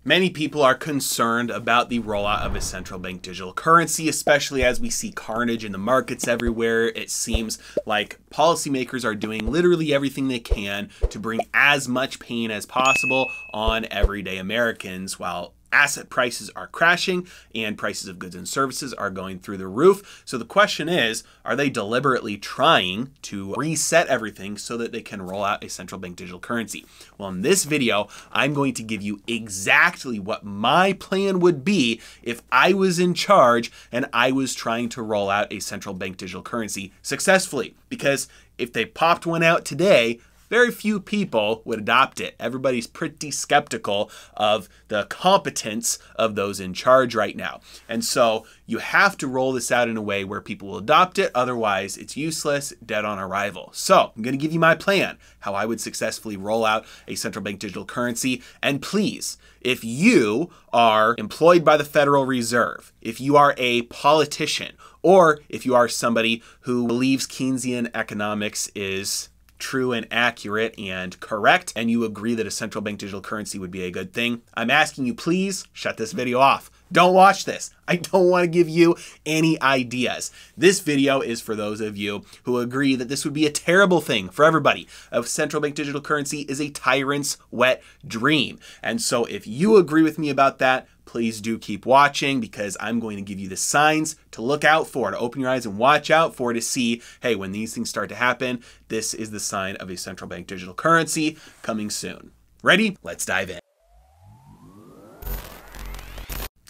Many people are concerned about the rollout of a central bank digital currency, especially as we see carnage in the markets everywhere. It seems like policymakers are doing literally everything they can to bring as much pain as possible on everyday Americans, while asset prices are crashing and prices of goods and services are going through the roof. So the question is, are they deliberately trying to reset everything so that they can roll out a central bank digital currency? Well, in this video, I'm going to give you exactly what my plan would be if I was in charge and I was trying to roll out a central bank digital currency successfully. Because if they popped one out today, very few people would adopt it. Everybody's pretty skeptical of the competence of those in charge right now. And so you have to roll this out in a way where people will adopt it. Otherwise, it's useless, dead on arrival. So I'm going to give you my plan, how I would successfully roll out a central bank digital currency. And please, if you are employed by the Federal Reserve, if you are a politician, or if you are somebody who believes Keynesian economics is true and accurate and correct, and you agree that a central bank digital currency would be a good thing, I'm asking you, please shut this video off. Don't watch this. I don't want to give you any ideas. This video is for those of you who agree that this would be a terrible thing for everybody. A central bank digital currency is a tyrant's wet dream. And so if you agree with me about that, please do keep watching, because I'm going to give you the signs to look out for, to open your eyes and watch out for, to see, hey, when these things start to happen, this is the sign of a central bank digital currency coming soon. Ready? Let's dive in.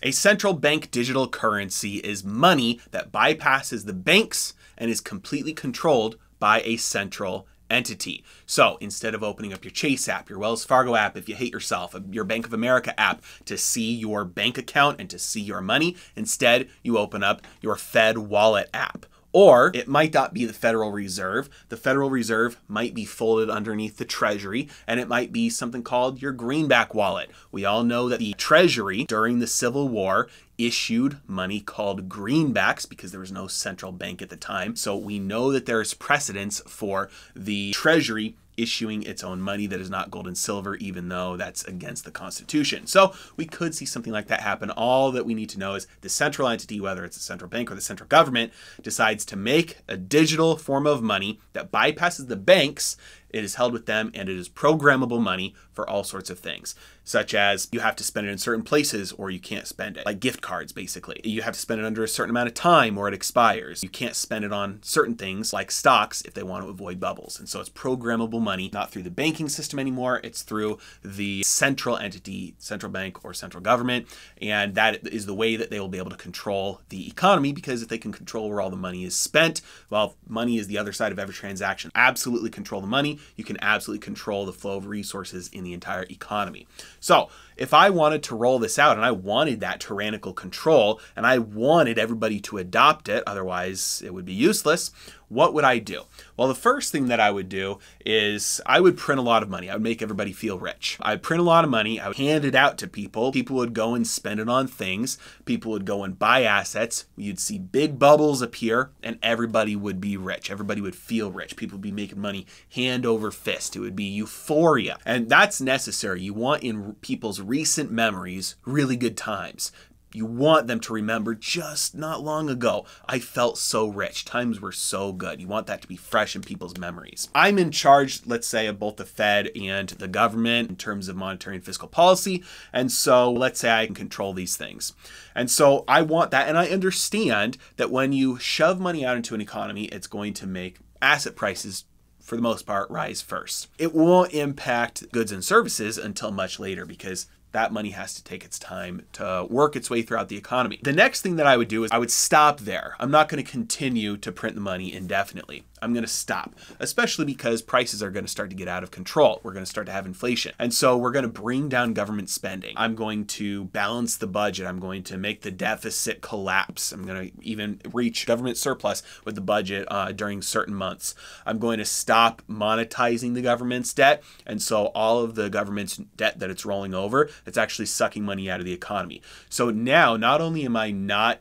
A central bank digital currency is money that bypasses the banks and is completely controlled by a central entity. So instead of opening up your Chase app, your Wells Fargo app if you hate yourself, your Bank of America app to see your bank account and to see your money, instead you open up your Fed Wallet app. Or it might not be the Federal Reserve. The Federal Reserve might be folded underneath the Treasury, and it might be something called your greenback wallet. We all know that the Treasury during the Civil War issued money called greenbacks because there was no central bank at the time. So we know that there's precedence for the Treasury issuing its own money that is not gold and silver, even though that's against the Constitution. So we could see something like that happen. All that we need to know is the central entity, whether it's the central bank or the central government, decides to make a digital form of money that bypasses the banks. It is held with them, and it is programmable money for all sorts of things, such as you have to spend it in certain places or you can't spend it, like gift cards, basically. You have to spend it under a certain amount of time or it expires. You can't spend it on certain things like stocks if they want to avoid bubbles. And so it's programmable money, not through the banking system anymore. It's through the central entity, central bank or central government. And that is the way that they will be able to control the economy, because if they can control where all the money is spent, well, money is the other side of every transaction. Absolutely control the money. You can absolutely control the flow of resources in the entire economy. So if I wanted to roll this out and I wanted that tyrannical control and I wanted everybody to adopt it, otherwise it would be useless, what would I do? Well, the first thing that I would do is I would print a lot of money. I would make everybody feel rich. I'd print a lot of money. I would hand it out to people. People would go and spend it on things. People would go and buy assets. You'd see big bubbles appear and everybody would be rich. Everybody would feel rich. People would be making money hand over fist. It would be euphoria. And that's necessary. You want in people's recent memories really good times. You want them to remember just not long ago, I felt so rich. Times were so good. You want that to be fresh in people's memories. I'm in charge, let's say, of both the Fed and the government in terms of monetary and fiscal policy. And so let's say I can control these things. And so I want that. And I understand that when you shove money out into an economy, it's going to make asset prices, for the most part, rise first. It won't impact goods and services until much later, because that money has to take its time to work its way throughout the economy. The next thing that I would do is I would stop there. I'm not going to continue to print the money indefinitely. I'm going to stop, especially because prices are going to start to get out of control. We're going to start to have inflation. And so we're going to bring down government spending. I'm going to balance the budget. I'm going to make the deficit collapse. I'm going to even reach government surplus with the budget during certain months. I'm going to stop monetizing the government's debt. And so all of the government's debt that it's rolling over, it's actually sucking money out of the economy. So now, not only am I not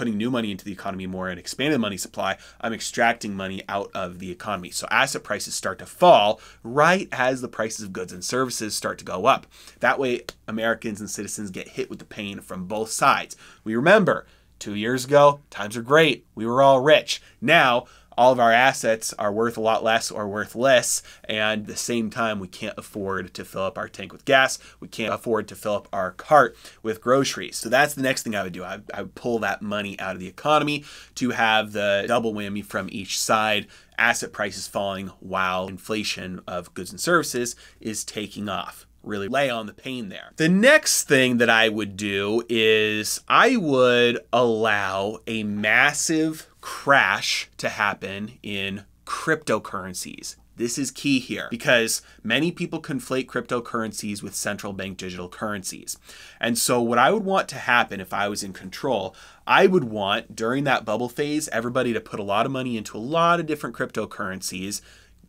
putting new money into the economy more and expanding the money supply, I'm extracting money out of the economy. So asset prices start to fall right as the prices of goods and services start to go up. That way, Americans and citizens get hit with the pain from both sides. We remember 2 years ago, times were great. We were all rich. Now, all of our assets are worth a lot less or worth less, and at the same time, we can't afford to fill up our tank with gas. We can't afford to fill up our cart with groceries. So that's the next thing I would do. I would pull that money out of the economy to have the double whammy from each side, asset prices falling while inflation of goods and services is taking off. Really lay on the pain there. The next thing that I would do is I would allow a massive crash to happen in cryptocurrencies. This is key here because many people conflate cryptocurrencies with central bank digital currencies. And so what I would want to happen if I was in control, I would want during that bubble phase, everybody to put a lot of money into a lot of different cryptocurrencies,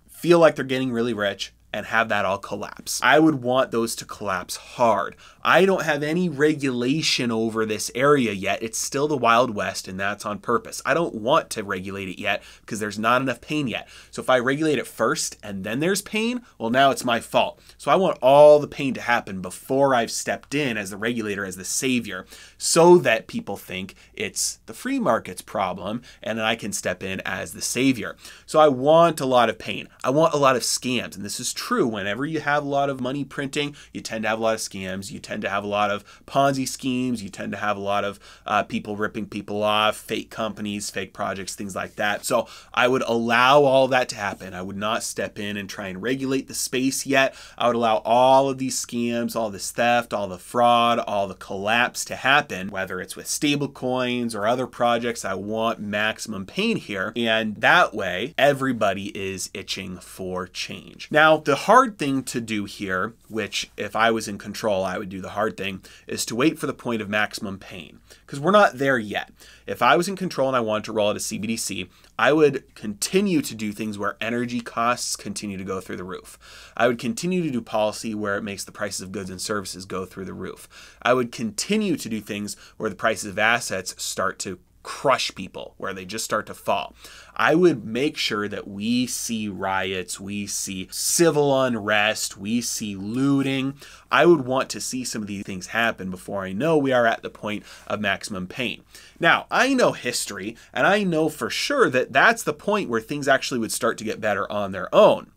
feel like they're getting really rich, and have that all collapse. I would want those to collapse hard. I don't have any regulation over this area yet. It's still the Wild West, and that's on purpose. I don't want to regulate it yet because there's not enough pain yet. So if I regulate it first and then there's pain, well, now it's my fault. So I want all the pain to happen before I've stepped in as the regulator, as the savior, so that people think it's the free market's problem and then I can step in as the savior. So I want a lot of pain. I want a lot of scams, and this is true. Whenever you have a lot of money printing, you tend to have a lot of scams. You tend to have a lot of Ponzi schemes. You tend to have a lot of people ripping people off, fake companies, fake projects, things like that. So I would allow all that to happen. I would not step in and try and regulate the space yet. I would allow all of these scams, all this theft, all the fraud, all the collapse to happen, whether it's with stable coins or other projects. I want maximum pain here. And that way, everybody is itching for change. Now, the hard thing to do here, which if I was in control, I would do the hard thing, is to wait for the point of maximum pain, because we're not there yet. If I was in control and I wanted to roll out a CBDC, I would continue to do things where energy costs continue to go through the roof. I would continue to do policy where it makes the prices of goods and services go through the roof. I would continue to do things where the prices of assets start to crush people, where they just start to fall. I would make sure that we see riots, we see civil unrest, we see looting. I would want to see some of these things happen before I know we are at the point of maximum pain. Now, I know history, and I know for sure that that's the point where things actually would start to get better on their own.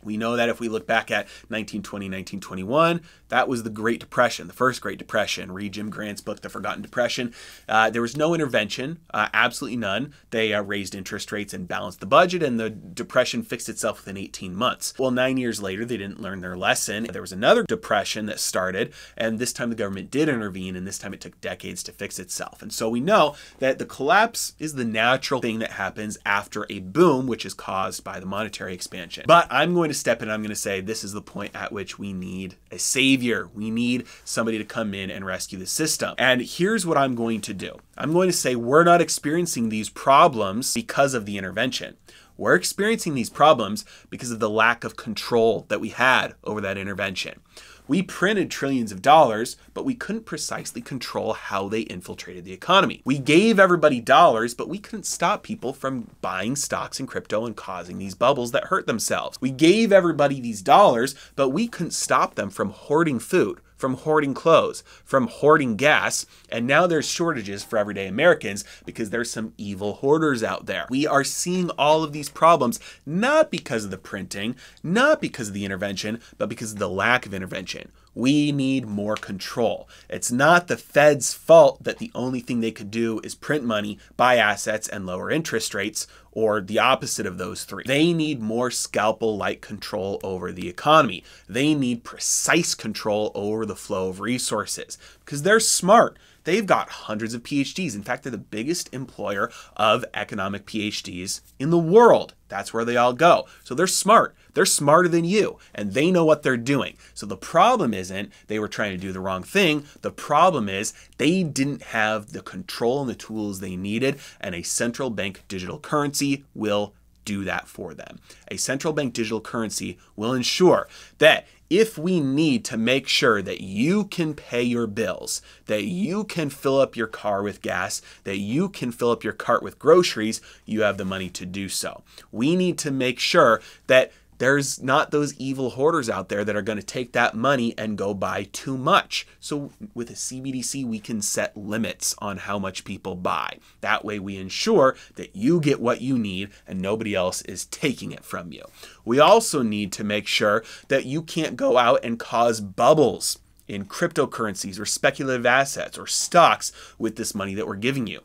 We know that if we look back at 1920, 1921, that was the Great Depression, the first Great Depression. Read Jim Grant's book, The Forgotten Depression. There was no intervention, absolutely none. They raised interest rates and balanced the budget, and the depression fixed itself within 18 months. Well, 9 years later, they didn't learn their lesson. There was another depression that started, and this time the government did intervene, and this time it took decades to fix itself. And so we know that the collapse is the natural thing that happens after a boom, which is caused by the monetary expansion. But I'm going to step in, I'm going to say this is the point at which we need a savior. We need somebody to come in and rescue the system. And here's what I'm going to do. I'm going to say we're not experiencing these problems because of the intervention. We're experiencing these problems because of the lack of control that we had over that intervention. We printed trillions of dollars, but we couldn't precisely control how they infiltrated the economy. We gave everybody dollars, but we couldn't stop people from buying stocks in crypto and causing these bubbles that hurt themselves. We gave everybody these dollars, but we couldn't stop them from hoarding food, from hoarding clothes, from hoarding gas, and now there's shortages for everyday Americans because there's some evil hoarders out there. We are seeing all of these problems not because of the printing, not because of the intervention, but because of the lack of intervention. We need more control. It's not the Fed's fault that the only thing they could do is print money, buy assets, and lower interest rates, or the opposite of those three. They need more scalpel-like control over the economy. They need precise control over the flow of resources because they're smart. They've got hundreds of PhDs. In fact, they're the biggest employer of economic PhDs in the world. That's where they all go. So they're smart. They're smarter than you, and they know what they're doing. So the problem isn't they were trying to do the wrong thing. The problem is they didn't have the control and the tools they needed, and a central bank digital currency will do that for them. A central bank digital currency will ensure that if we need to make sure that you can pay your bills, that you can fill up your car with gas, that you can fill up your cart with groceries, you have the money to do so. We need to make sure that there's not those evil hoarders out there that are going to take that money and go buy too much. So with a CBDC, we can set limits on how much people buy. That way we ensure that you get what you need and nobody else is taking it from you. We also need to make sure that you can't go out and cause bubbles in cryptocurrencies or speculative assets or stocks with this money that we're giving you.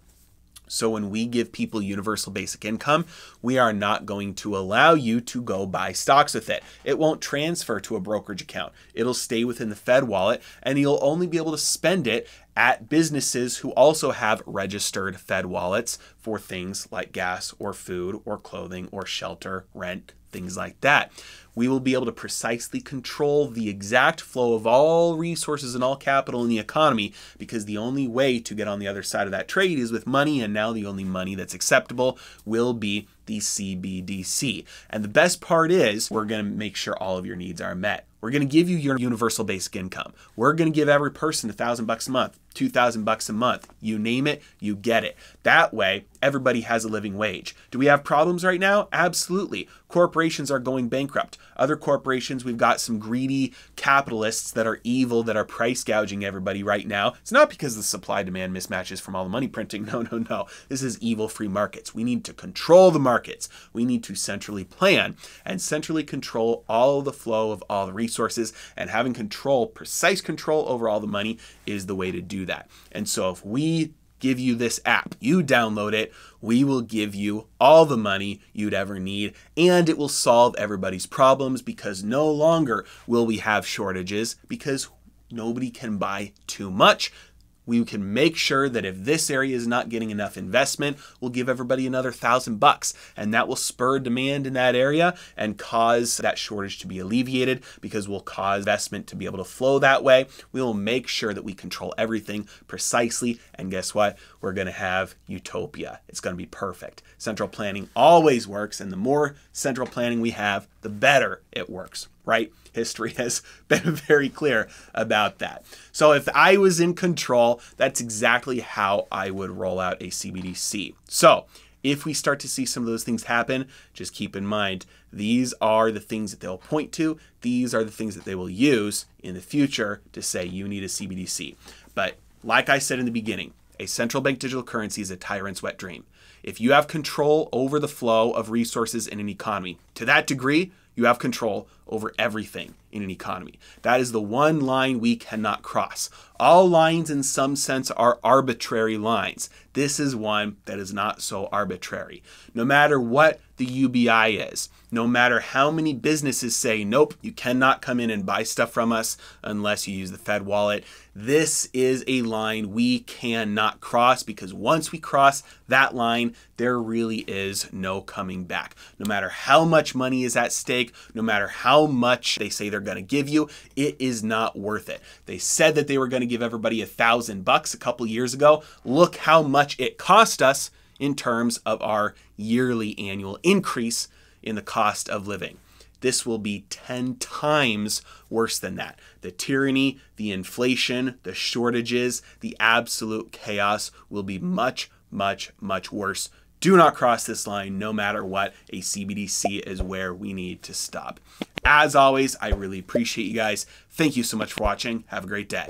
So when we give people universal basic income, we are not going to allow you to go buy stocks with it. It won't transfer to a brokerage account. It'll stay within the Fed wallet, and you'll only be able to spend it at businesses who also have registered Fed wallets for things like gas or food or clothing or shelter, rent, things like that. We will be able to precisely control the exact flow of all resources and all capital in the economy, because the only way to get on the other side of that trade is with money, and now the only money that's acceptable will be the CBDC. And the best part is we're going to make sure all of your needs are met. We're going to give you your universal basic income. We're going to give every person $1,000 a month, $2,000 a month. You name it, you get it. That way, everybody has a living wage. Do we have problems right now? Absolutely. Corporations are going bankrupt. Other corporations, we've got some greedy capitalists that are evil, that are price gouging everybody right now. It's not because the supply-demand mismatches from all the money printing. No. This is evil free markets. We need to control the markets. We need to centrally plan and centrally control all of the flow of all the resources, and having control, precise control over all the money is the way to do that. And so if we give you this app, you download it, we will give you all the money you'd ever need, and it will solve everybody's problems, because no longer will we have shortages, because nobody can buy too much. We can make sure that if this area is not getting enough investment, we'll give everybody another $1,000, and that will spur demand in that area and cause that shortage to be alleviated, because we'll cause investment to be able to flow that way. We will make sure that we control everything precisely, and guess what? We're going to have utopia. It's going to be perfect. Central planning always works, and the more central planning we have, the better it works, right? History has been very clear about that. So if I was in control, that's exactly how I would roll out a CBDC. So if we start to see some of those things happen, just keep in mind, these are the things that they'll point to. These are the things that they will use in the future to say you need a CBDC. But like I said in the beginning, a central bank digital currency is a tyrant's wet dream. If you have control over the flow of resources in an economy, to that degree, you have control over everything in an economy. That is the one line we cannot cross. All lines in some sense are arbitrary lines. This is one that is not so arbitrary. No matter what the UBI is, no matter how many businesses say, nope, you cannot come in and buy stuff from us unless you use the Fed wallet, this is a line we cannot cross, because once we cross that line, there really is no coming back. No matter how much money is at stake, no matter how much they say they're going to give you, it is not worth it. They said that they were going to give everybody $1,000 a couple years ago. Look how much it cost us in terms of our yearly annual increase in the cost of living. This will be 10 times worse than that. The tyranny, the inflation, the shortages, the absolute chaos will be much, much, much worse. Do not cross this line no matter what. A CBDC is where we need to stop. As always, I really appreciate you guys. Thank you so much for watching. Have a great day.